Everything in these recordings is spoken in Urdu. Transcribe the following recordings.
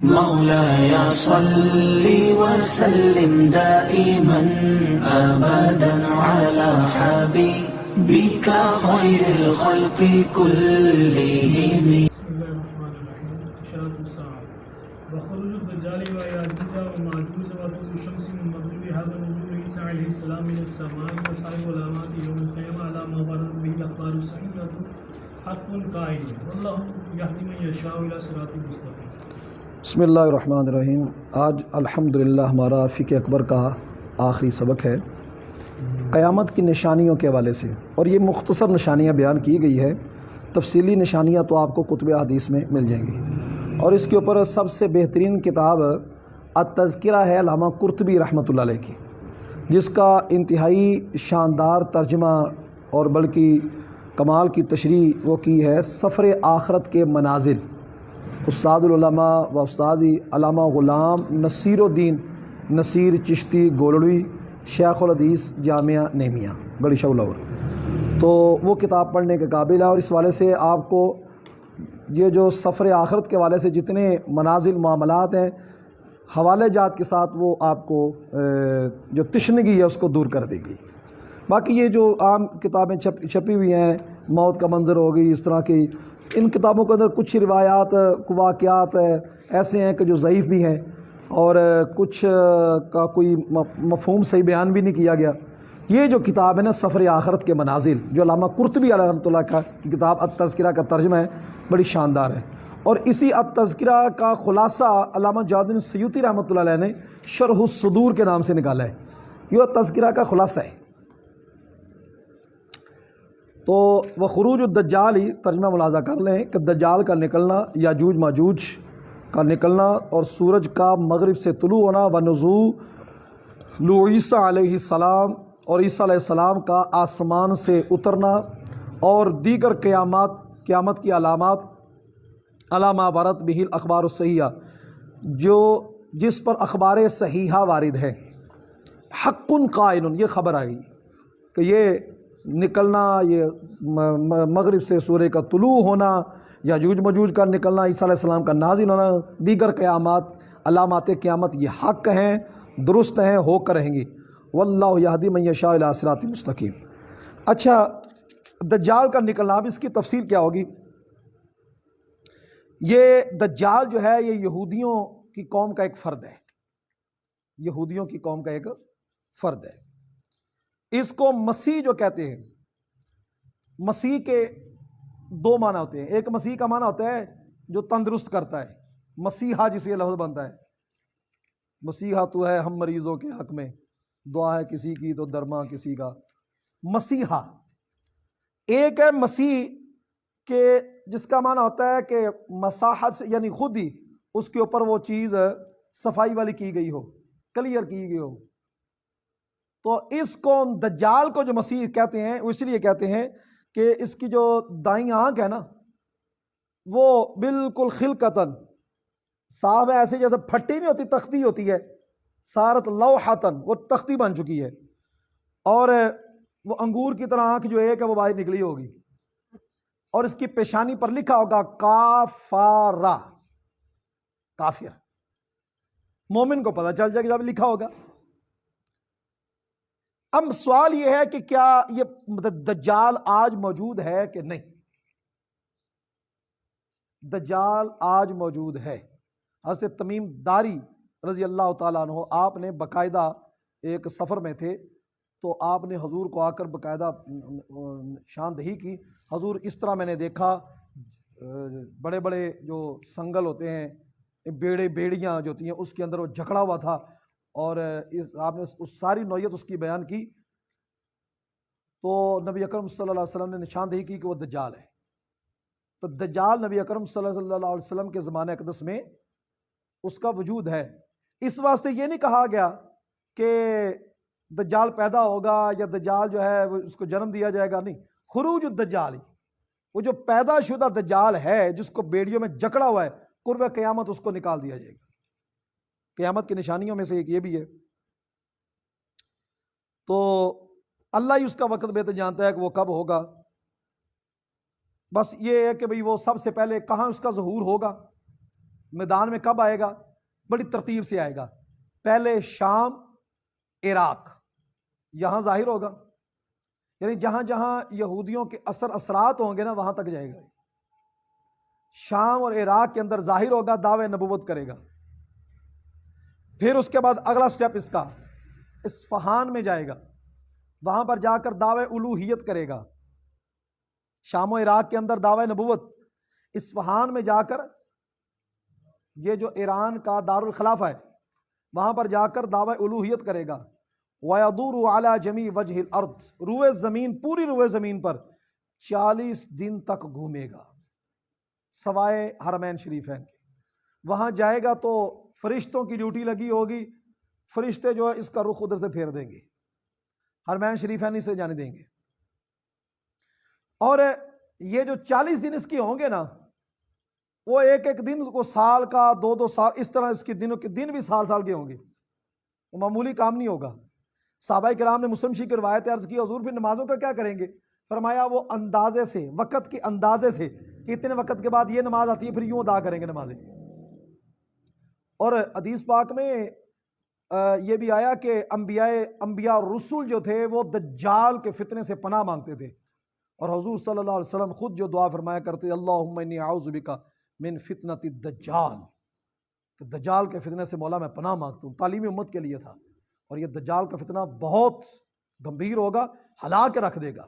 مولاي صل وسلم دائما أبدا على حبيبك خير الخلق كلهم. بسم الله الرحمن الرحيم. إشارة الساعة وخروج الدجال ويأجوج ومأجوج وطلوع الشمس من مغربها ونزول عيسى عليه السلام من السماء وسائر علامات يوم القيامة على ما وردت به الأخبار الصحيحة حق قائم والله يهدي من يشاء إلى صراط مستقيم. بسم اللہ الرحمن الرحیم. آج الحمدللہ ہمارا فقہ اکبر کا آخری سبق ہے قیامت کی نشانیوں کے حوالے سے، اور یہ مختصر نشانیاں بیان کی گئی ہے. تفصیلی نشانیاں تو آپ کو کتب حدیث میں مل جائیں گی، اور اس کے اوپر سب سے بہترین کتاب التذکرہ ہے علامہ قرطبی رحمۃ اللہ علیہ کی، جس کا انتہائی شاندار ترجمہ اور بلکہ کمال کی تشریح وہ کی ہے سفر آخرت کے منازل. استاد العلماء و استاذی علامہ غلام نصیر الدین نصیر چشتی گولڑوی شیخ الحدیث جامعہ نعمیہ بڑی شولور. تو وہ کتاب پڑھنے کے قابل ہے، اور اس والے سے آپ کو یہ جو سفر آخرت کے والے سے جتنے منازل معاملات ہیں حوالے جات کے ساتھ وہ آپ کو جو تشنگی ہے اس کو دور کر دے گی. باقی یہ جو عام کتابیں چھپی ہوئی ہیں، موت کا منظر ہو گئی، اس طرح کی، ان کتابوں کے اندر کچھ روایات واقعات ایسے ہیں کہ جو ضعیف بھی ہیں، اور کچھ کا کوئی مفہوم صحیح بیان بھی نہیں کیا گیا. یہ جو کتاب ہے نا سفر آخرت کے منازل، جو علامہ قرطبی علیہ رحمۃ اللہ کا کی کتاب التذکرہ کا ترجمہ ہے، بڑی شاندار ہے. اور اسی التذکرہ کا خلاصہ علامہ جلال الدین سیوطی رحمۃ اللہ علیہ نے شرح الصدور کے نام سے نکالا ہے. یہ التذکرہ کا خلاصہ ہے. تو وہ خروج الدجال ہی ترجمہ ملاحظہ کر لیں کہ دجال کا نکلنا، یاجوج ماجوج کا نکلنا، اور سورج کا مغرب سے طلوع ہونا، و نزول عیسیٰ علیہ السلام، اور عیسیٰ علیہ السلام کا آسمان سے اترنا، اور دیگر قیامت کی علامات علامہ ورد بہ الاخبار الصحیحہ، جو جس پر اخبار صحیحہ وارد ہے. حق قائن، یہ خبر آئی کہ یہ نکلنا، یہ مغرب سے سورج کا طلوع ہونا، یاجوج ماجوج کا نکلنا، عیسیٰ علیہ السلام کا نازل ہونا، دیگر قیامات علامات قیامت، یہ حق ہیں، درست ہیں، ہو کر رہیں گی. واللہ یہدی من یشاء الی صراط مستقیم. اچھا، دجال کا نکلنا، اب اس کی تفصیل کیا ہوگی؟ یہ دجال جو ہے یہ یہودیوں کی قوم کا ایک فرد ہے، یہودیوں کی قوم کا ایک فرد ہے. اس کو مسیح جو کہتے ہیں، مسیح کے دو معنی ہوتے ہیں. ایک مسیح کا معنی ہوتا ہے جو تندرست کرتا ہے، مسیحا جسے یہ لفظ بنتا ہے، مسیحا تو ہے ہم مریضوں کے حق میں، دعا ہے کسی کی تو درما کسی کا، مسیحا. ایک ہے مسیح کہ جس کا معنی ہوتا ہے کہ مساحت سے، یعنی خود ہی اس کے اوپر وہ چیز صفائی والی کی گئی ہو، کلیئر کی گئی ہو. تو اس کو دجال کو جو مسیح کہتے ہیں وہ اس لیے کہتے ہیں کہ اس کی جو دائیں آنکھ ہے نا وہ بالکل خلقتاً صاف ہے، ایسے جیسے پھٹی نہیں ہوتی، تختی ہوتی ہے، سارت لوحتاً، وہ تختی بن چکی ہے. اور وہ انگور کی طرح آنکھ جو ایک ہے وہ باہر نکلی ہوگی، اور اس کی پیشانی پر لکھا ہوگا کافارا، کافر. مومن کو پتہ چل جائے گا جب لکھا ہوگا. اب سوال یہ ہے کہ کیا یہ دجال آج موجود ہے کہ نہیں؟ دجال آج موجود ہے. حضرت تمیم داری رضی اللہ تعالیٰ عنہ، آپ نے باقاعدہ ایک سفر میں تھے تو آپ نے حضور کو آ کر باقاعدہ شاندہی کی. حضور اس طرح میں نے دیکھا، بڑے بڑے جو سنگل ہوتے ہیں، بیڑیاں جو ہوتی ہیں، اس کے اندر وہ جکڑا ہوا تھا، اور آپ نے اس ساری نوعیت اس کی بیان کی. تو نبی اکرم صلی اللہ علیہ وسلم نے نشاندہی کی کہ وہ دجال ہے. تو دجال نبی اکرم صلی اللہ علیہ وسلم کے زمانہ اقدس میں اس کا وجود ہے. اس واسطے یہ نہیں کہا گیا کہ دجال پیدا ہوگا یا دجال جو ہے اس کو جنم دیا جائے گا، نہیں. خروج الدجال، وہ جو پیدا شدہ دجال ہے جس کو بیڑیوں میں جکڑا ہوا ہے، قرب قیامت اس کو نکال دیا جائے گا. قیامت کی نشانیوں میں سے ایک یہ بھی ہے. تو اللہ ہی اس کا وقت بہتر جانتا ہے کہ وہ کب ہوگا. بس یہ ہے کہ بھئی وہ سب سے پہلے کہاں اس کا ظہور ہوگا، میدان میں کب آئے گا؟ بڑی ترتیب سے آئے گا. پہلے شام، عراق، یہاں ظاہر ہوگا، یعنی جہاں جہاں یہودیوں کے اثرات ہوں گے نا وہاں تک جائے گا. شام اور عراق کے اندر ظاہر ہوگا، دعوے نبوت کرے گا. پھر اس کے بعد اگلا سٹیپ اس کا اصفہان میں جائے گا، وہاں پر جا کر دعوے الوہیت کرے گا. شام و عراق کے اندر دعوے نبوت، اصفہان میں جا کر، یہ جو ایران کا دارالخلافہ ہے، وہاں پر جا کر دعوی الوہیت کرے گا. وَيَدُورُ عَلَى جَمِيعِ وَجْهِ الْأَرْضِ، روئے زمین، پوری روئے زمین پر 40 دن تک گھومے گا سوائے حرمین شریفین کے. وہاں جائے گا تو فرشتوں کی ڈیوٹی لگی ہوگی، فرشتے جو ہے اس کا رخ ادھر سے پھیر دیں گے، حرمین شریفین سے جانے دیں گے. اور یہ جو 40 دن اس کے ہوں گے نا، وہ ایک ایک دن کو سال کا، 2 سال، اس طرح اس کے دنوں کے دن بھی سال کے ہوں گے. وہ معمولی کام نہیں ہوگا. صحابہ کرام نے مسلم شریف کی روایت عرض کی، حضور پھر نمازوں کا کیا کریں گے؟ فرمایا وہ اندازے سے، وقت کے اندازے سے، کہ اتنے وقت کے بعد یہ نماز آتی ہے پھر یوں ادا کریں گے نمازیں. اور حدیث پاک میں یہ بھی آیا کہ انبیاء اور رسول جو تھے وہ دجال کے فتنے سے پناہ مانگتے تھے. اور حضور صلی اللہ علیہ وسلم خود جو دعا فرمایا کرتے، اللہم انی اعوذ بک من فتنۃ الدجال، کہ دجال کے فتنے سے مولا میں پناہ مانگتا ہوں. تعلیم امت کے لیے تھا. اور یہ دجال کا فتنہ بہت گمبھیر ہوگا، ہلا کے رکھ دے گا.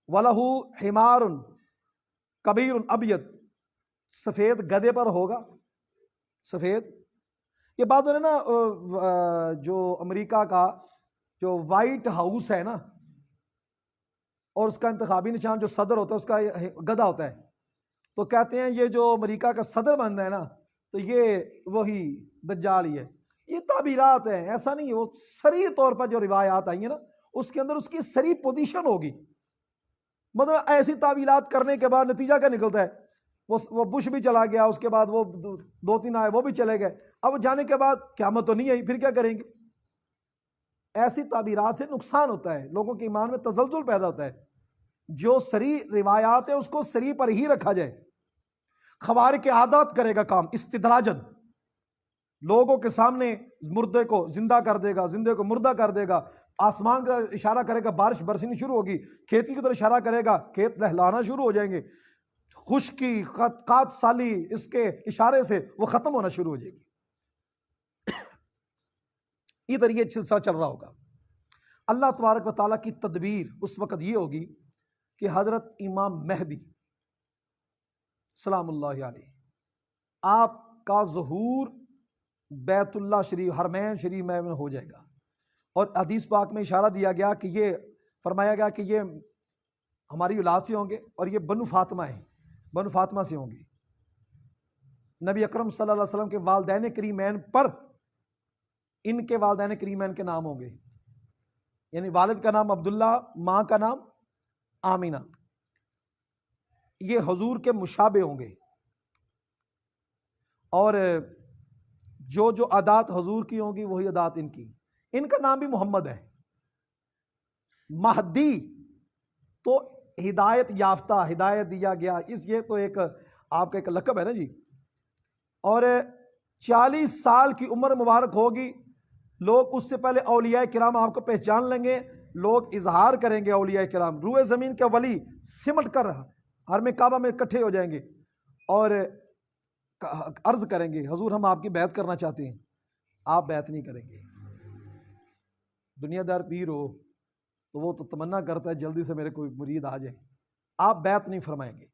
وَلَهُ حِمَارٌ کبیر ابیض، سفید گدھے پر ہوگا، سفید. یہ بات نے نا جو امریکہ کا جو وائٹ ہاؤس ہے نا، اور اس کا انتخابی نشان جو صدر ہوتا ہے اس کا گدھا ہوتا ہے، تو کہتے ہیں یہ جو امریکہ کا صدر بننا ہے نا، تو یہ وہی دجال ہی ہے. یہ تعبیرات ہیں، ایسا نہیں ہے. وہ صریح طور پر جو روایات آئی ہیں نا، اس کے اندر اس کی صریح پوزیشن ہوگی. مطلب ایسی تعبیرات کرنے کے بعد نتیجہ کیا نکلتا ہے؟ وہ بش بھی چلا گیا، اس کے بعد وہ 2-3 آئے، وہ بھی چلے گئے. اب جانے کے بعد قیامت تو نہیں آئی، پھر کیا کریں گے؟ ایسی تعبیرات سے نقصان ہوتا ہے، لوگوں کے ایمان میں تزلزل پیدا ہوتا ہے. جو صریح روایات ہیں اس کو صریح پر ہی رکھا جائے. خوارق عادات کرے گا کام، استدراجن، لوگوں کے سامنے مردے کو زندہ کر دے گا، زندے کو مردہ کر دے گا. آسمان کا اشارہ کرے گا، بارش برسنی شروع ہوگی. کھیتی کی طرف اشارہ کرے گا، کھیت لہلانا شروع ہو جائیں گے. خشکی، قات سالی، اس کے اشارے سے وہ ختم ہونا شروع ہو جائے گی. ادھر یہ سلسلہ چل رہا ہوگا. اللہ تبارک و تعالیٰ کی تدبیر اس وقت یہ ہوگی کہ حضرت امام مہدی سلام اللہ علیہ، آپ کا ظہور بیت اللہ شریف، حرمین شریف میں ہو جائے گا. اور حدیث پاک میں اشارہ دیا گیا کہ یہ فرمایا گیا کہ یہ ہماری اولاد سے ہوں گے، اور یہ بنو فاطمہ ہیں، بنو فاطمہ سے ہوں گے. نبی اکرم صلی اللہ علیہ وسلم کے والدین کریمین پر ان کے والدین کریمین کے نام ہوں گے. یعنی والد کا نام عبداللہ، ماں کا نام آمینہ. یہ حضور کے مشابہ ہوں گے. اور جو عادات حضور کی ہوں گی وہی عادات ان کی. ان کا نام بھی محمد ہے. مہدی تو ہدایت یافتہ، ہدایت دیا گیا، یہ تو ایک آپ کا ایک لقب ہے نا جی. اور 40 سال کی عمر مبارک ہوگی، لوگ اس سے پہلے اولیاء کرام آپ کو پہچان لیں گے. لوگ اظہار کریں گے اولیاء کرام، روئے زمین کے ولی سمٹ کر حرم کعبہ میں اکٹھے ہو جائیں گے اور عرض کریں گے حضور ہم آپ کی بیعت کرنا چاہتے ہیں. آپ بیعت نہیں کریں گے. دنیا دار پیر ہو تو وہ تو تمنا کرتا ہے جلدی سے میرے کوئی مرید آ جائے. آپ بیعت نہیں فرمائیں گے،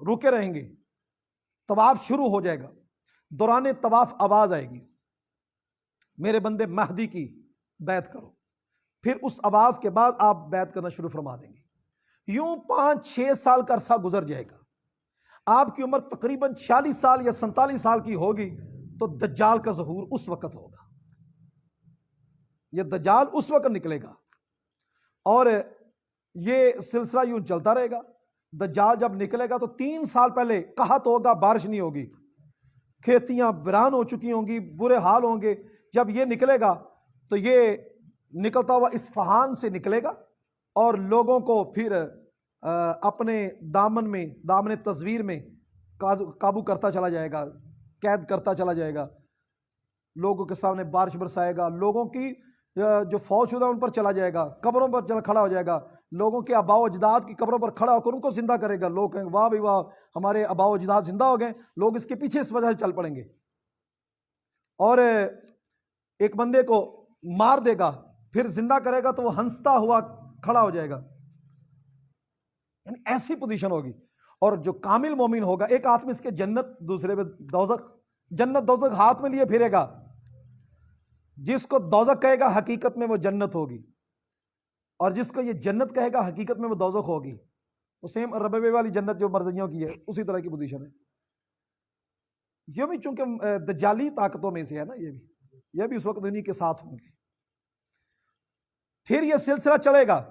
رکے رہیں گے. طواف شروع ہو جائے گا، دوران طواف آواز آئے گی، میرے بندے مہدی کی بیعت کرو. پھر اس آواز کے بعد آپ بیعت کرنا شروع فرما دیں گے. یوں 5-6 سال کا عرصہ گزر جائے گا. آپ کی عمر تقریباً 40 سال یا 47 سال کی ہوگی تو دجال کا ظہور اس وقت ہوگا. یہ دجال اس وقت نکلے گا اور یہ سلسلہ یوں چلتا رہے گا. دجال جب نکلے گا تو 3 سال پہلے قحط ہوگا، بارش نہیں ہوگی، کھیتیاں ویران ہو چکی ہوں گی، برے حال ہوں گے. جب یہ نکلے گا تو یہ نکلتا ہوا اصفہان سے نکلے گا اور لوگوں کو پھر اپنے دامن تصویر میں قابو کرتا چلا جائے گا، قید کرتا چلا جائے گا، لوگوں کے سامنے بارش برسائے گا، لوگوں کی جو فوت شدہ ان پر چلا جائے گا، قبروں پر چل کھڑا ہو جائے گا، لوگوں کے آباء و اجداد کی قبروں پر کھڑا ہو کر ان کو زندہ کرے گا۔ لوگ کہیں واہ بھائی واہ، ہمارے آباء و اجداد زندہ ہو گئے، لوگ اس کے پیچھے اس وجہ سے چل پڑیں گے، اور ایک بندے کو مار دے گا پھر زندہ کرے گا تو وہ ہنستا ہوا کھڑا ہو جائے گا، یعنی ایسی پوزیشن ہوگی۔ اور جو کامل مومن ہوگا، ایک ہاتھ میں اس کے جنت، دوسرے میں دوزخ، جنت دوزخ ہاتھ میں لیے پھرے گا، جس کو دوزخ کہے گا حقیقت میں وہ جنت ہوگی، اور جس کو یہ جنت کہے گا حقیقت میں وہ دوزخ ہوگی۔ وہ سیم ربوے والی جنت جو مرضیوں کی ہے، اسی طرح کی پوزیشن ہے۔ یہ بھی چونکہ دجالی طاقتوں میں سے ہے نا، یہ بھی اس وقت انہی کے ساتھ ہوں گے۔ پھر یہ سلسلہ چلے گا،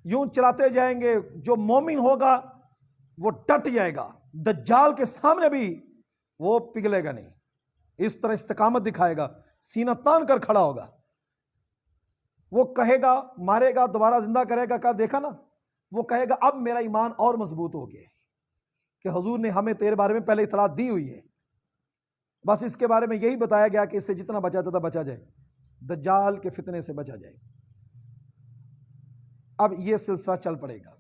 یوں چلاتے جائیں گے، جو مومن ہوگا وہ ڈٹ جائے گا، دجال کے سامنے بھی وہ پگھلے گا نہیں، اس طرح استقامت دکھائے گا، سینہ تان کر کھڑا ہوگا۔ وہ کہے گا، مارے گا، دوبارہ زندہ کرے گا، کہا دیکھا نا، وہ کہے گا اب میرا ایمان اور مضبوط ہو گیا کہ حضور نے ہمیں تیرے بارے میں پہلے اطلاع دی ہوئی ہے، بس اس کے بارے میں یہی بتایا گیا کہ اس سے جتنا بچا جاتا بچا جائے، دجال کے فتنے سے بچا جائے۔ اب یہ سلسلہ چل پڑے گا۔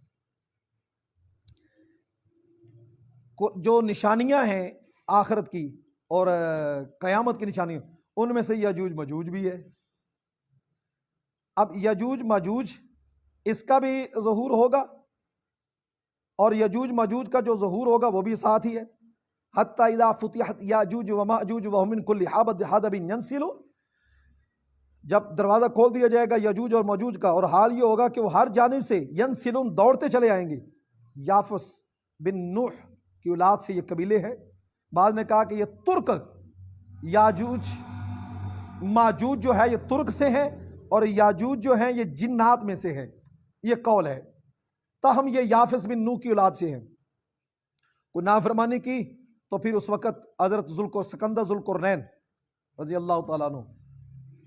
جو نشانیاں ہیں آخرت کی اور قیامت کی نشانیاں، ان میں سے یاجوج ماجوج بھی ہے۔ اب یاجوج ماجوج اس کا بھی ظہور ہوگا، اور یاجوج ماجوج کا جو ظہور ہوگا وہ بھی ساتھ ہی ہے۔ حتی اذا فتحت یاجوج وماجوج وهم من كل حدب ينسلون، جب دروازہ کھول دیا جائے گا یاجوج اور ماجوج کا، اور حال یہ ہوگا کہ وہ ہر جانب سے ینسلون دوڑتے چلے آئیں گے۔ یافس بن نوح کی اولاد سے یہ قبیلے ہیں۔ بعض نے کہا کہ یہ ترک یاجوج ماجوج جو ہے یہ ترک سے ہیں، اور یاجوج جو ہیں یہ جنات میں سے ہیں، یہ قول ہے۔ تاہم یہ یافس بن نوح کی اولاد سے ہیں۔ کوئی نافرمانی کی تو پھر اس وقت حضرت سکندر ذوالقرنین رضی اللہ تعالیٰ عنہ،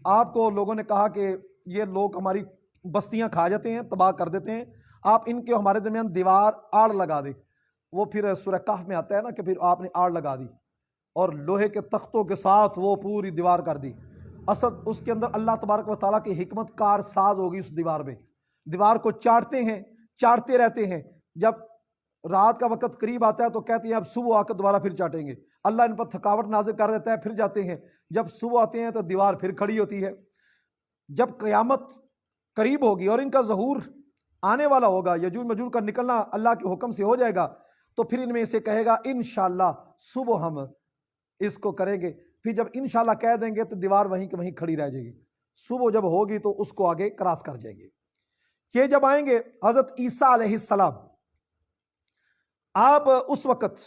آپ کو لوگوں نے کہا کہ یہ لوگ ہماری بستیاں کھا جاتے ہیں، تباہ کر دیتے ہیں، آپ ان کے ہمارے درمیان دیوار آڑ لگا دے۔ وہ پھر سورہ کہف میں آتا ہے نا کہ پھر آپ نے آڑ لگا دی اور لوہے کے تختوں کے ساتھ وہ پوری دیوار کر دی۔ اصل اس کے اندر اللہ تبارک و تعالیٰ کی حکمت کار ساز ہوگی اس دیوار میں۔ دیوار کو چاٹتے ہیں، چاٹتے رہتے ہیں، جب رات کا وقت قریب آتا ہے تو کہتے ہیں اب صبح آ کر دوبارہ پھر چاٹیں گے، اللہ ان پر تھکاوٹ نازل کر دیتا ہے، پھر جاتے ہیں، جب صبح آتے ہیں تو دیوار پھر کھڑی ہوتی ہے۔ جب قیامت قریب ہوگی اور ان کا ظہور آنے والا ہوگا، یجوج مجوج کا نکلنا اللہ کے حکم سے ہو جائے گا، تو پھر ان میں سے کہے گا انشاءاللہ صبح ہم اس کو کریں گے۔ پھر جب انشاءاللہ کہہ دیں گے تو دیوار وہیں کہ وہیں کھڑی رہ جائے گی، صبح جب ہوگی تو اس کو آگے کراس کر جائیں گے۔ یہ جب آئیں گے حضرت عیسیٰ علیہ السلام، آپ اس وقت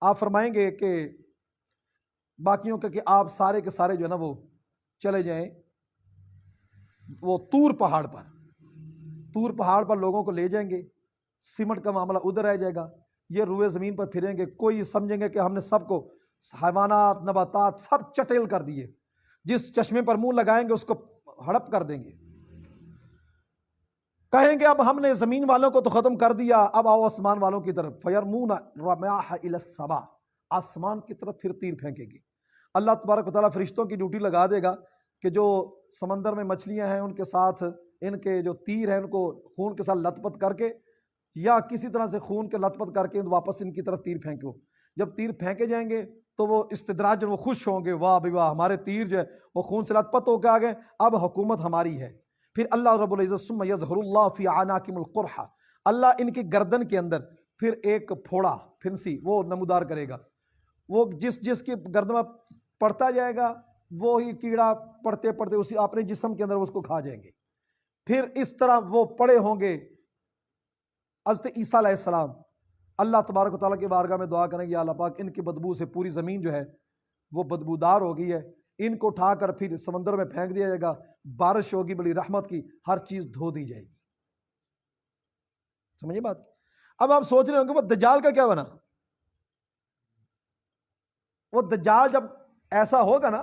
آپ فرمائیں گے کہ باقیوں کا کہ آپ سارے کے سارے جو ہے نا وہ چلے جائیں وہ طور پہاڑ پر، طور پہاڑ پر لوگوں کو لے جائیں گے، سیمنٹ کا معاملہ ادھر رہ جائے گا، یہ روئے زمین پر پھریں گے، کوئی سمجھیں گے کہ ہم نے سب کو حیوانات نباتات سب چٹیل کر دیے، جس چشمے پر منہ لگائیں گے اس کو ہڑپ کر دیں گے، کہیں گے اب ہم نے زمین والوں کو تو ختم کر دیا، اب آؤ آسمان والوں کی طرف، فیرمون رماح الی السماء، آسمان کی طرف پھر تیر پھینکیں گے۔ اللہ تبارک و تعالیٰ فرشتوں کی ڈیوٹی لگا دے گا کہ جو سمندر میں مچھلیاں ہیں ان کے ساتھ ان کے جو تیر ہیں ان کو خون کے ساتھ لت پت کر کے یا کسی طرح سے خون کے لت پت کر کے واپس ان کی طرف تیر پھینکو۔ جب تیر پھینکے جائیں گے تو وہ استدراج وہ خوش ہوں گے، واہ بھائی واہ ہمارے تیر جو ہے وہ خون سے لت پت ہو کے آ گئے، اب حکومت ہماری ہے۔ پھر اللہ رب العزت ثم یظہر اللہ فی اعناقہم القرح، اللہ ان کی گردن کے اندر پھر ایک پھوڑا پھنسی وہ نمودار کرے گا، وہ جس کی گردن میں پڑتا جائے گا وہی کیڑا پڑتے پڑتے اسی اپنے جسم کے اندر اس کو کھا جائیں گے۔ پھر اس طرح وہ پڑے ہوں گے۔ حضرت عیسیٰ علیہ السلام اللہ تبارک و تعالیٰ کی بارگاہ میں دعا کریں گے، یا اللہ پاک ان کی بدبو سے پوری زمین جو ہے وہ بدبودار ہو گئی ہے، ان کو اٹھا کر پھر سمندر میں پھینک دیا جائے گا، بارش ہوگی بڑی رحمت کی، ہر چیز دھو دی جائے گی۔ سمجھے بات؟ اب آپ سوچ رہے ہوں گے وہ دجال کا کیا بنا؟ وہ دجال جب ایسا ہوگا نا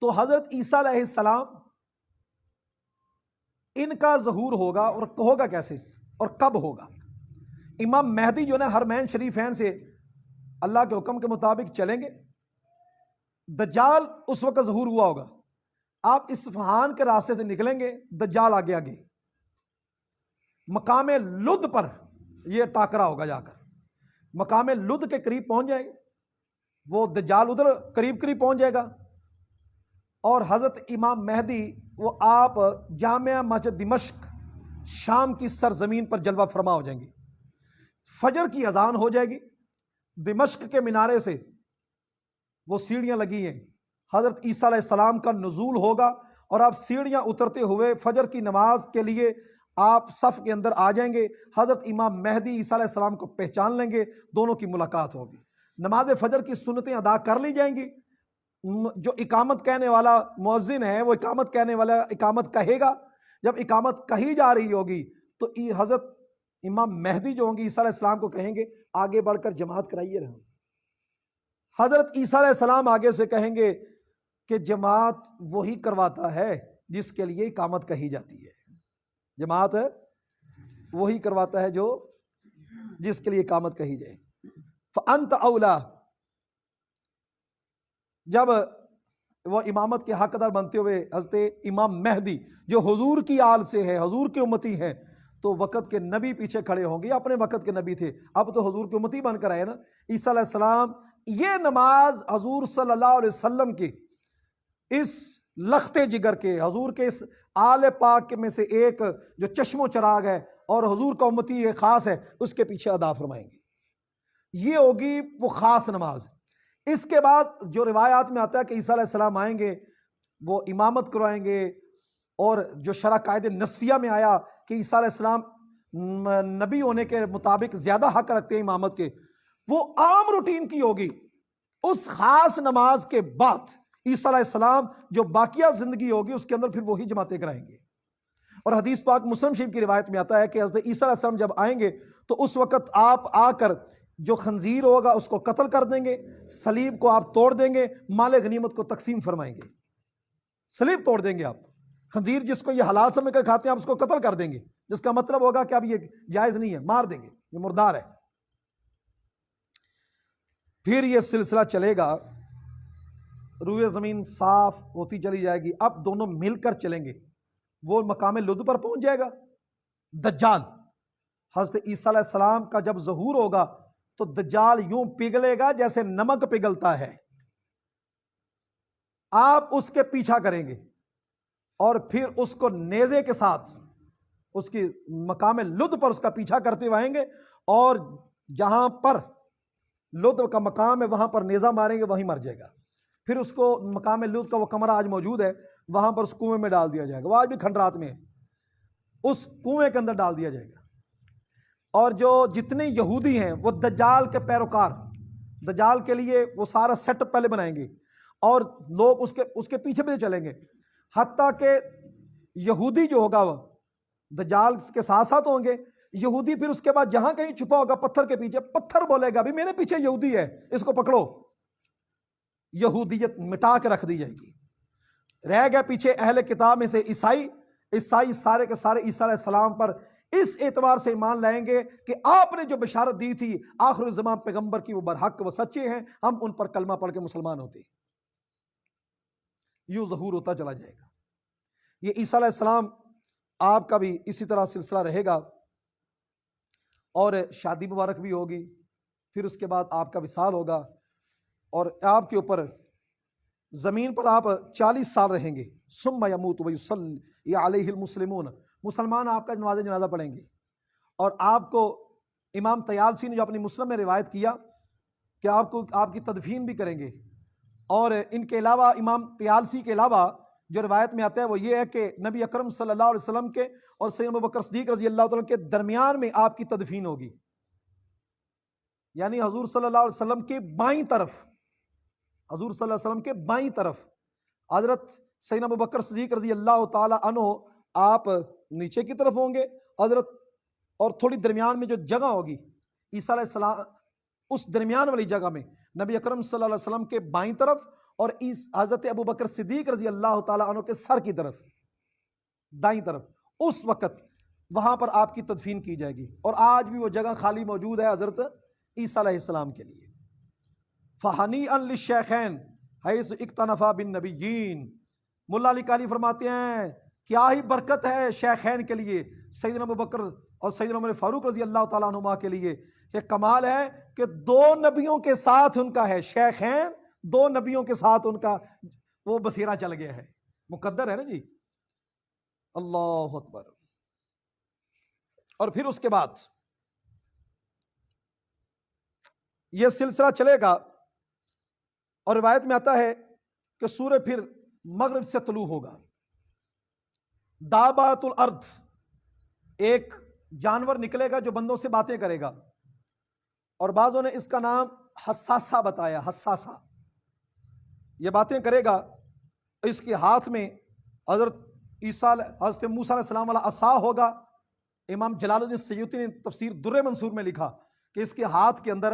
تو حضرت عیسیٰ علیہ السلام ان کا ظہور ہوگا، اور ہوگا کیسے اور کب ہوگا؟ امام مہدی جو نا حرمین شریفین سے اللہ کے حکم کے مطابق چلیں گے. دجال اس وقت ظہور ہوا ہوگا. آپ اصفہان کے راستے سے نکلیں گے, دجال آگے آگے مقام لد پر یہ ٹاکرا ہوگا. جا کر مقام لد کے قریب پہنچ جائے گا, وہ دجال ادھر قریب قریب پہنچ جائے گا, اور حضرت امام مہدی وہ آپ جامع مسجد دمشق شام کی سرزمین پر جلوہ فرما ہو جائیں گے. فجر کی اذان ہو جائے گی, دمشق کے منارے سے وہ سیڑھیاں لگی ہیں, حضرت عیسیٰ علیہ السلام کا نزول ہوگا, اور آپ سیڑھیاں اترتے ہوئے فجر کی نماز کے لیے آپ صف کے اندر آ جائیں گے. حضرت امام مہدی عیسیٰ علیہ السلام کو پہچان لیں گے, دونوں کی ملاقات ہوگی. نماز فجر کی سنتیں ادا کر لی جائیں گی. جو اقامت کہنے والا مؤذن ہے وہ اقامت کہنے والا اقامت کہے گا. جب اقامت کہی جا رہی ہوگی تو حضرت امام مہدی جو ہوں گے عیسیٰ علیہ السلام کو کہیں گے آگے بڑھ کر جماعت کرائیے رہا. حضرت عیسیٰ علیہ السلام آگے سے کہیں گے کہ جماعت وہی کرواتا ہے جس کے لیے اقامت کہی جاتی ہے. جماعت وہی کرواتا ہے جو جس کے لیے اقامت کہی جائے. فأنت اولا, جب وہ امامت کے حقدار بنتے ہوئے حضرت امام مہدی جو حضور کی آل سے ہے, حضور کے امتی ہیں, تو وقت کے نبی پیچھے کھڑے ہوں گے. اپنے وقت کے نبی تھے, اب تو حضور کے امتی بن کر آئے نا. عیسیٰ علیہ السلام یہ نماز حضور صلی اللہ علیہ وسلم کی اس لخت جگر کے, حضور کے اس آل پاک میں سے ایک جو چشم و چراغ ہے اور حضور کا امتی ایک خاص ہے, اس کے پیچھے ادا فرمائیں گے. یہ ہوگی وہ خاص نماز. اس کے بعد جو روایات میں آتا ہے کہ عیسیٰ علیہ السلام آئیں گے, وہ امامت کروائیں گے, اور جو شرع قائد نصفیہ میں آیا کہ عیسیٰ علیہ السلام نبی ہونے کے مطابق زیادہ حق رکھتے ہیں امامت کے, وہ عام روٹین کی ہوگی. اس خاص نماز کے بعد عیسیٰ علیہ السلام جو باقیہ زندگی ہوگی اس کے اندر پھر وہی جماعتیں کرائیں گے. اور حدیث پاک مسلم شریف کی روایت میں آتا ہے کہ حضرت عیسیٰ علیہ السلام جب آئیں گے تو اس وقت آپ آ کر جو خنزیر ہوگا اس کو قتل کر دیں گے, صلیب کو آپ توڑ دیں گے, مال غنیمت کو تقسیم فرمائیں گے. صلیب توڑ دیں گے آپ, خنزیر جس کو یہ حلال سمجھ کر کھاتے ہیں آپ اس کو قتل کر دیں گے, جس کا مطلب ہوگا کہ اب یہ جائز نہیں ہے, مار دیں گے, یہ مردار ہے. پھر یہ سلسلہ چلے گا, روئے زمین صاف ہوتی چلی جائے گی. اب دونوں مل کر چلیں گے. وہ مقام لد پر پہنچ جائے گا دجال. حضرت عیسیٰ علیہ السلام کا جب ظہور ہوگا تو دجال یوں پگھلے گا جیسے نمک پگھلتا ہے. آپ اس کے پیچھا کریں گے اور پھر اس کو نیزے کے ساتھ اس کی مقام لد پر اس کا پیچھا کرتے ہوئے آئیں گے, اور جہاں پر لد کا مقام ہے وہاں پر نیزہ ماریں گے, وہیں مر جائے گا. پھر اس کو مقام لد کا وہ کمرہ آج موجود ہے, وہاں پر اس کنویں میں ڈال دیا جائے گا. وہ آج بھی کھنڈرات میں ہے, اس کنویں کے اندر ڈال دیا جائے گا. اور جو جتنے یہودی ہیں وہ دجال کے پیروکار, دجال کے لیے وہ سارا سیٹ اپ پہلے بنائیں گے, اور لوگ اس کے پیچھے پیچھے چلیں گے. حتیٰ کہ یہودی جو ہوگا وہ دجال کے ساتھ ساتھ ہوں گے. یہودی پھر اس کے بعد جہاں کہیں چھپا ہوگا پتھر کے پیچھے, پتھر بولے گا بھی میرے پیچھے یہودی ہے, اس کو پکڑو. یہودیت مٹا کے رکھ دی جائے گی. رہ گیا پیچھے اہل کتاب میں سے عیسائی. عیسائی سارے کے سارے عیسیٰ علیہ السلام پر اس اعتبار سے ایمان لائیں گے کہ آپ نے جو بشارت دی تھی آخر الزمان پیغمبر کی وہ برحق وہ سچے ہیں, ہم ان پر کلمہ پڑھ کے مسلمان ہوتے ہیں. یوں ظہور ہوتا چلا جائے گا. یہ عیسیٰ علیہ السلام آپ کا بھی اسی طرح سلسلہ رہے گا, اور شادی مبارک بھی ہوگی. پھر اس کے بعد آپ کا وصال ہوگا, اور آپ کے اوپر زمین پر آپ 40 سال رہیں گے. ثم یموت ویصلی علیہ المسلمون, مسلمان آپ کا نماز جنازہ پڑھیں گے. اور آپ کو امام طیالسی نے جو اپنی مسلم میں روایت کیا کہ آپ کی تدفین بھی کریں گے. اور ان کے علاوہ امام طیالسی کے علاوہ جو روایت میں آتا ہے وہ یہ ہے کہ نبی اکرم صلی اللہ علیہ وسلم کے اور سیدنا ابوبکر صدیق رضی اللہ تعالیٰ کے درمیان میں آپ کی تدفین ہوگی. یعنی حضور صلی اللہ علیہ وسلم کے بائیں طرف, حضور صلی اللہ علیہ وسلم کے بائیں طرف حضرت سیدنا ابوبکر صدیق رضی اللہ تعالیٰ عنہ آپ نیچے کی طرف ہوں گے حضرت, اور تھوڑی درمیان میں جو جگہ ہوگی عیسیٰ علیہ السلام, اس درمیان والی جگہ میں نبی اکرم صلی اللہ علیہ وسلم کے بائیں طرف اور حضرت ابوبکر صدیق رضی اللہ تعالیٰ عنہ کے سر کی طرف دائیں طرف. اس وقت وہاں پر آپ کی تدفین کی جائے گی، اور آج بھی وہ جگہ خالی موجود ہے حضرت عیسیٰ علیہ السلام کے لیے۔ فَحَنِيئًا لِلشَّيْخَيْنِ حَيْثُ اِقْتَنَفَا بِالنَّبِيِّينَ۔ ملا علی قاری فرماتے ہیں کیا ہی برکت ہے شیخین کے لیے، سیدنا ابوبکر اور سیدنا عمر فاروق رضی اللہ تعالیٰ عنہما کے لیے۔ یہ کمال ہے کہ دو نبیوں کے ساتھ ان کا ہے، شیخین دو نبیوں کے ساتھ ان کا وہ بصیرہ چل گیا ہے، مقدر ہے نا جی۔ اللہ اکبر۔ اور پھر اس کے بعد یہ سلسلہ چلے گا، اور روایت میں آتا ہے کہ سورج پھر مغرب سے طلوع ہوگا۔ دابات الارض، ایک جانور نکلے گا جو بندوں سے باتیں کرے گا، اور بعضوں نے اس کا نام حساسہ بتایا، حساسہ، یہ باتیں کرے گا۔ اس کے ہاتھ میں حضرت موسیٰ علیہ السلام والا عصا ہوگا۔ امام جلال الدین سیوطی نے تفسیر در منصور میں لکھا کہ اس کے ہاتھ کے اندر،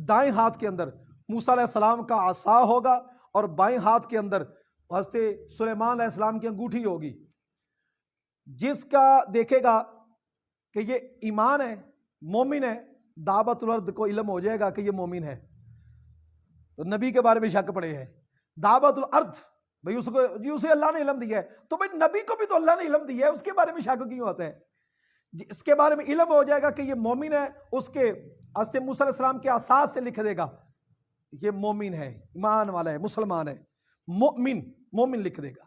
دائیں ہاتھ کے اندر موسیٰ علیہ السلام کا عصا ہوگا، اور بائیں ہاتھ کے اندر حضرت سلیمان علیہ السلام کی انگوٹھی ہوگی۔ جس کا دیکھے گا کہ یہ ایمان ہے، مومن ہے، دعوت الارض کو علم ہو جائے گا کہ یہ مومن ہے، تو نبی کے بارے میں شک پڑے ہے۔ دعوت الارض بھئی اس کو جی اسے اللہ نے علم دیا ہے، تو بھئی نبی کو بھی تو اللہ نے علم دیا ہے، اس کے بارے میں شک کیوں ہوتا ہے؟ اس کے بارے میں علم ہو جائے گا کہ یہ مومن ہے، اس کے حضرت موسیٰ علیہ السلام کے اساس سے لکھ دے گا یہ مومن ہے، ایمان والا ہے، مسلمان ہے، مومن لکھ دے گا۔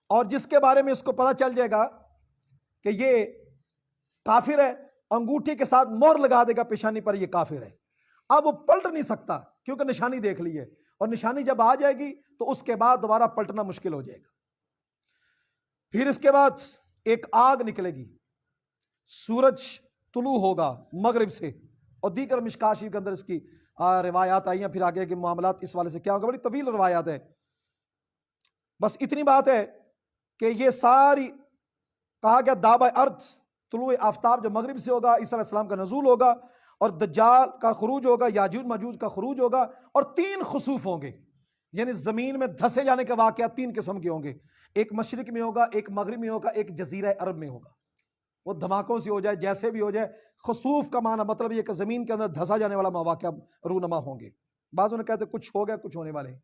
اور جس کے بارے میں اس کو پتہ چل جائے گا کہ یہ کافر ہے، انگوٹھی کے ساتھ مہر لگا دے گا پیشانی پر، یہ کافر ہے۔ اب وہ پلٹ نہیں سکتا کیونکہ نشانی دیکھ لی ہے، اور نشانی جب آ جائے گی تو اس کے بعد دوبارہ پلٹنا مشکل ہو جائے گا۔ پھر اس کے بعد ایک آگ نکلے گی، سورج طلوع ہوگا مغرب سے، اور دیگر مشکاہ شریف کے اندر اس کی روایات آئی ہیں، پھر آگے کے معاملات اس والے سے کیا ہوگا، بڑی طویل روایات ہے۔ بس اتنی بات ہے کہ یہ ساری کہا گیا دابہ ارض، طلوع آفتاب جو مغرب سے ہوگا، عیسیٰ علیہ السلام کا نزول ہوگا، اور دجال کا خروج ہوگا، یاجوج ماجوج کا خروج ہوگا، اور 3 خسوف ہوں گے، یعنی زمین میں دھسے جانے کے واقعات 3 قسم کے ہوں گے۔ ایک مشرق میں ہوگا، ایک مغرب میں ہوگا، ایک جزیرہ عرب میں ہوگا۔ وہ دھماکوں سے ہو جائے، جیسے بھی ہو جائے، خسوف کا معنی مطلب یہ کہ زمین کے اندر دھسا جانے والا مواقع رونما ہوں گے۔ بعضوں نے کہتے کچھ ہو گیا، کچھ ہونے والے ہیں۔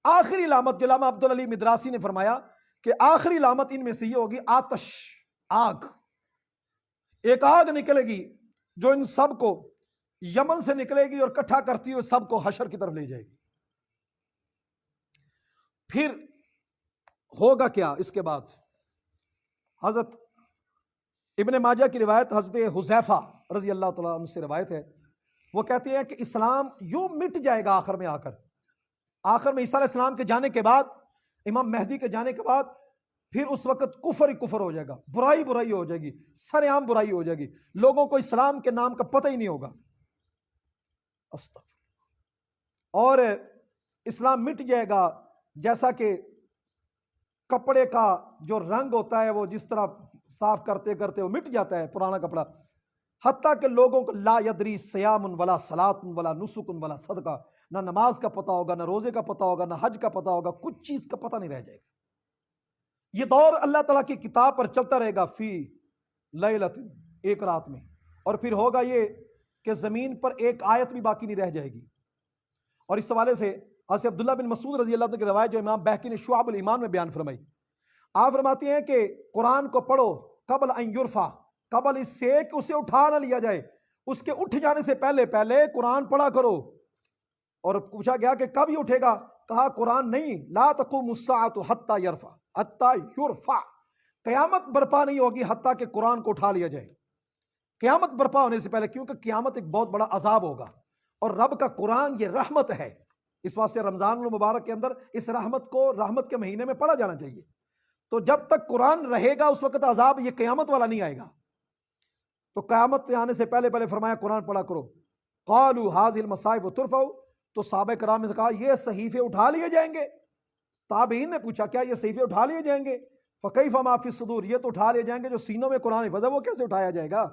آخری علامت علامہ عبدالعلی مدراسی نے فرمایا کہ آخری علامت ان میں سے یہ ہوگی آتش، آگ۔ ایک آگ نکلے گی جو ان سب کو یمن سے نکلے گی اور اکٹھا کرتی ہوئے سب کو حشر کی طرف لے جائے گی۔ پھر ہوگا کیا اس کے بعد؟ حضرت ابن ماجہ کی روایت، حضرت حذیفہ رضی اللہ تعالیٰ عنہ سے روایت ہے، وہ کہتے ہیں کہ اسلام یوں مٹ جائے گا آخر میں آخر میں عیسیٰ علیہ السلام کے جانے کے بعد، امام مہدی کے جانے کے بعد، پھر اس وقت کفر ہی کفر ہو جائے گا، برائی ہو جائے گی، سر عام برائی ہو جائے گی، لوگوں کو اسلام کے نام کا پتہ ہی نہیں ہوگا۔ اور اسلام مٹ جائے گا جیسا کہ کپڑے کا جو رنگ ہوتا ہے وہ جس طرح صاف کرتے کرتے وہ مٹ جاتا ہے پرانا کپڑا، حتیٰ کہ لوگوں کو لا یدری سیام ولا صلاۃ ولا نسک ولا صدقہ، نہ نماز کا پتہ ہوگا، نہ روزے کا پتہ ہوگا، نہ حج کا پتہ ہوگا، کچھ چیز کا پتہ نہیں رہ جائے گا۔ یہ دور اللہ تعالیٰ کی کتاب پر چلتا رہے گا، فی لیلۃ، ایک رات میں، اور پھر ہوگا یہ کہ زمین پر ایک آیت بھی باقی نہیں رہ جائے گی۔ اور اس حوالے سے حضرت عبداللہ بن مسعود رضی اللہ عنہ کی روایت جو امام بہقی نے شعب الایمان میں بیان فرمائی، آپ فرماتے ہیں کہ قرآن کو پڑھو قبل ان یرفع، قبل اس سے کہ اسے اٹھا نہ لیا جائے، اس کے اٹھ جانے سے پہلے قرآن پڑھا کرو۔ اور پوچھا گیا کہ کب یہ اٹھے گا؟ کہا قرآن نہیں، لا تقوم الساعۃ حتی یرفع، قیامت برپا نہیں ہوگی حتیٰ کہ قرآن کو اٹھا لیا جائے، قیامت برپا ہونے سے پہلے، کیونکہ قیامت ایک بہت بڑا عذاب ہوگا، اور رب کا قرآن یہ رحمت ہے، اس واسطے رمضان المبارک کے اندر اس رحمت کو رحمت کے مہینے میں پڑھا جانا چاہیے۔ تو جب تک قرآن رہے گا اس وقت عذاب یہ قیامت والا نہیں آئے گا، تو قیامت آنے سے پہلے فرمایا قرآن پڑھا کرو۔ قالوا هذه المصائب ترفع، تو صحابہ کرام نے کہا یہ صحیفے اٹھا لیے جائیں گے؟ تابعین نے پوچھا کیا یہ صحیفے اٹھا لیے جائیں گے؟ فکیف ما فی الصدور، یہ تو اٹھا لیے جائیں گے جو سینوں میں قرآن حفظ ہے، وہ کیسے اٹھایا جائے گا؟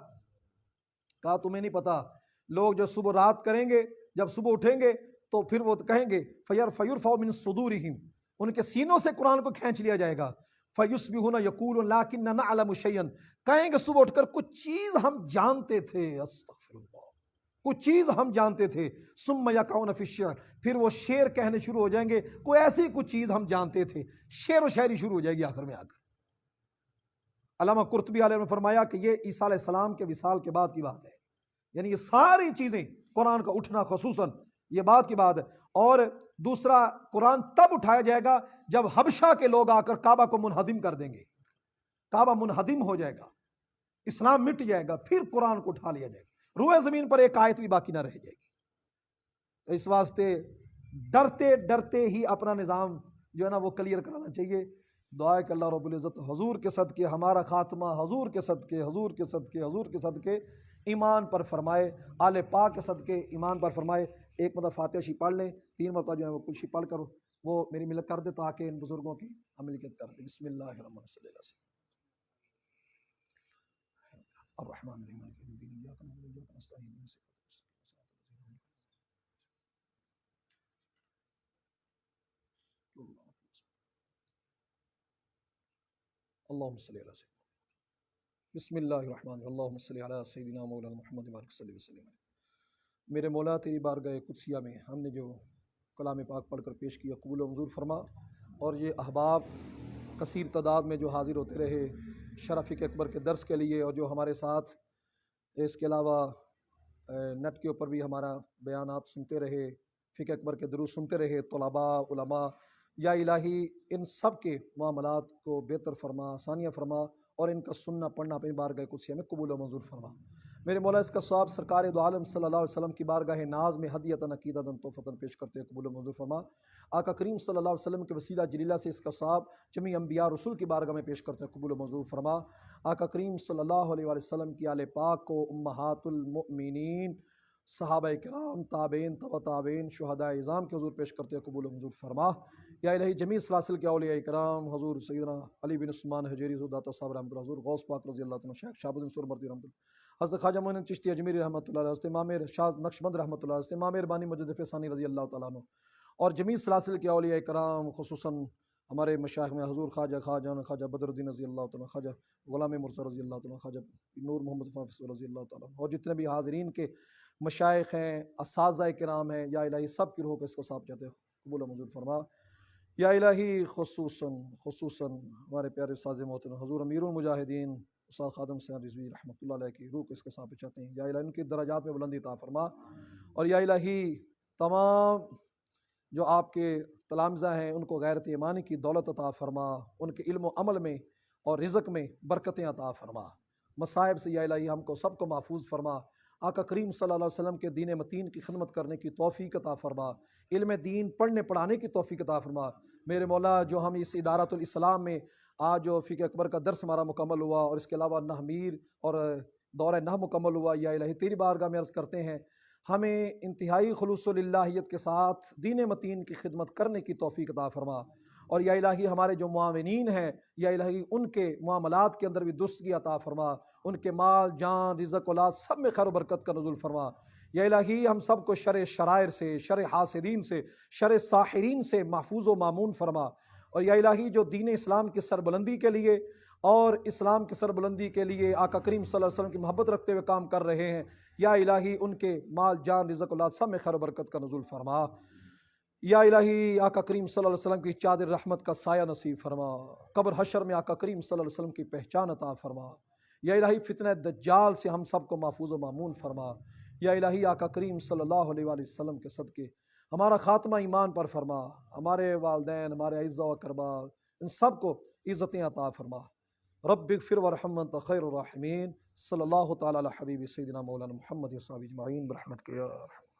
کہا تمہیں نہیں پتا، لوگ جو صبح رات کریں گے، جب صبح اٹھیں گے تو پھر وہ کہیں گے فیرفع من صدورہم، ان کے سینوں سے قرآن کو کھینچ لیا جائے گا۔ فیصبحون یقولون لکننا نعلم شیئا، کہیں گے صبح اٹھ کر کچھ چیز ہم جانتے تھے، استغفر اللہ، کچھ چیز ہم جانتے تھے، ثم یقعون فی الشعر، پھر وہ شعر کہنے شروع ہو جائیں گے، کوئی ایسی کچھ چیز ہم جانتے تھے، شعر و شاعری شروع ہو جائے گی آخر میں آ کر۔ علامہ قرطبی علیہ نے فرمایا کہ یہ عیسیٰ علیہ السلام کے وصال کے بعد کی بات ہے، یعنی یہ ساری چیزیں، قرآن کا اٹھنا خصوصاً یہ بات کی بات ہے۔ اور دوسرا، قرآن تب اٹھایا جائے گا جب حبشہ کے لوگ آ کر کعبہ کو منہدم کر دیں گے، کعبہ منہدم ہو جائے گا، اسلام مٹ جائے گا، پھر قرآن کو اٹھا لیا جائے گا، روئے زمین پر ایک آیت بھی باقی نہ رہ جائے گی۔ تو اس واسطے ڈرتے ڈرتے ہی اپنا نظام جو ہے نا وہ کلیئر کرانا چاہیے۔ دعا ہے کہ اللہ رب العزت حضور کے صدقے ہمارا خاتمہ، حضور کے صدقے، حضور کے صدقے، حضور کے صدقے ایمان پر فرمائے، آل پاک کے صدقے ایمان پر فرمائے۔ ایک مرتبہ فاتحہ شریف پڑھ لیں، 3 مرتبہ جو ہے وہ کل شریف پڑھ کر وہ میری ملت کر دے تاکہ ان بزرگوں کی ہم ملکت کر دیں۔ بسم اللہ الرحمن الرحیم، الرحمن الرحیم مالک یوم الدین، ایاک نعبد و ایاک نستعین، اهدنا الصراط المستقیم۔ اللہم صلی علی سیدنا، بسم اللہ الرحمن الرحیم، اللہم صلی علی سیدنا مولانا محمد وبارک صلی وسلم۔ میرے مولا تیری بارگاہ قدسیہ میں ہم نے جو کلام پاک پڑھ کر پیش کیا قبول و منظور فرما، اور یہ احباب کثیر تعداد میں جو حاضر ہوتے رہے شرح فقہ اکبر کے درس کے لیے، اور جو ہمارے ساتھ اس کے علاوہ نیٹ کے اوپر بھی ہمارا بیانات سنتے رہے، فقہ اکبر کے دروس سنتے رہے، طلباء، علماء، یا الہی ان سب کے معاملات کو بہتر فرما، آسانیاں فرما، اور ان کا سننا پڑھنا اپنی بارگاہ قدسیہ میں قبول و منظور فرما۔ میرے مولا اس کا ثواب سرکار دو عالم صلی اللہ علیہ وسلم کی بارگاہ ناز میں ہدیتاً عقیدتاً تحفتاً پیش کرتے ہیں، قبول و منظور فرما۔ آقا کریم صلی اللہ علیہ وسلم کے وسیلہ جلیلہ سے اس کا ثواب جمیع انبیاء رسول کی بارگاہ میں پیش کرتے ہیں، قبول و منظور فرما۔ آقا کریم صلی اللہ علیہ وسلم کی آل پاک کو، امہات المؤمنین، صحابہ کرام، تابعین، تبع تابعین، شہداء اعظام کے حضور پیش کرتے ہیں، قبول و منظور فرما۔ یا الہی جمیع سلاسل کے اولیاء کرام، حضور سیدنا علی بن عثمان حجیری داتا صاحب رحمۃ اللہ، حضور غوث پاک رضی اللہ عنہ، شیخ شہاب الدین سہروردی رحمۃ اللہ، حضرت خواجہ معین چشتی اجمیری رحمۃ اللہ، حضرت امام شاہ نقشبند رحمۃ اللہ، حضرت امام اربانی مجدد ثانی رضی اللہ تعالیٰ عنہ، اور جمیع سلاسل کے اولیاء کرام، خصوصاً ہمارے مشائخ میں حضور خواجہ بدر الدین رضی اللہ تعالیٰ، خواجہ غلام مرزا رضی اللہ تعالیٰ، خواجہ نور محمد حافظ رضی اللہ تعالیٰ، اور جتنے بھی حاضرین کے مشائخ ہیں، اساتذہ کرام ہیں، یا الہی سب کی روح کو اس کو صاحب چاہتے ہیں، قبول و منظور فرما۔ یا الہی خصوصاً ہمارے پیارے استاذ محترم حضور امیر المجاہدین استاد خادم حسین رضوی رحمۃ اللہ علیہ کی روح کو اس کے ساتھ چاہتے ہیں، یا الہی ان کی درجات میں بلندی عطا فرما، اور یا الہی تمام جو آپ کے تلامذہ ہیں ان کو غیرت ایمانی کی دولت عطا فرما، ان کے علم و عمل میں اور رزق میں برکتیں عطا فرما، مصائب سے یا الہی ہم کو سب کو محفوظ فرما۔ آقا کریم صلی اللہ علیہ وسلم کے دین متین کی خدمت کرنے کی توفیق عطا فرما، علم دین پڑھنے پڑھانے کی توفیق عطا فرما۔ میرے مولا جو ہم اس ادارۃ الاسلام میں آج جو فقہ اکبر کا درس ہمارا مکمل ہوا، اور اس کے علاوہ نحمیر اور دورہ نحو مکمل ہوا، یا الہی تیری بارگاہ میں عرض کرتے ہیں ہمیں انتہائی خلوص و للہیت کے ساتھ دین متین کی خدمت کرنے کی توفیق عطا فرما، اور یا الہی ہمارے جو معاونین ہیں یا الہی ان کے معاملات کے اندر بھی درستگی عطا فرما، ان کے مال، جان، رزق، اولاد سب میں خیر و برکت کا نزول فرما۔ یا الہی ہم سب کو شر شرائر سے، شر حاسدین سے، شر ساحرین سے محفوظ و مامون فرما، اور یا الہی جو دین اسلام کی سربلندی کے لیے اور اسلام کی سربلندی کے لیے آقا کریم صلی اللہ علیہ وسلم کی محبت رکھتے ہوئے کام کر رہے ہیں، یا الہی ان کے مال، جان، رزق، اولاد سب میں خیر و برکت کا نزول فرما۔ یا الہی آقا کریم صلی اللہ علیہ وسلم کی چادر رحمت کا سایہ نصیب فرما، قبر حشر میں آقا کریم صلی اللہ علیہ وسلم کی پہچان عطا فرما۔ یا الہی فتنہ دجال سے ہم سب کو محفوظ و مامون فرما۔ یا الہی آقا کریم صلی اللہ علیہ وآلہ وسلم کے صدقے ہمارا خاتمہ ایمان پر فرما، ہمارے والدین، ہمارے اعزاء و اقرباء ان سب کو عزتیں عطا فرما۔ رب اغفر وارحم انت خیر الراحمین، صلی اللہ تعالی علی حبیب سیدنا مولانا محمد و صحابہ اجمعین برحمتک یا ارحم۔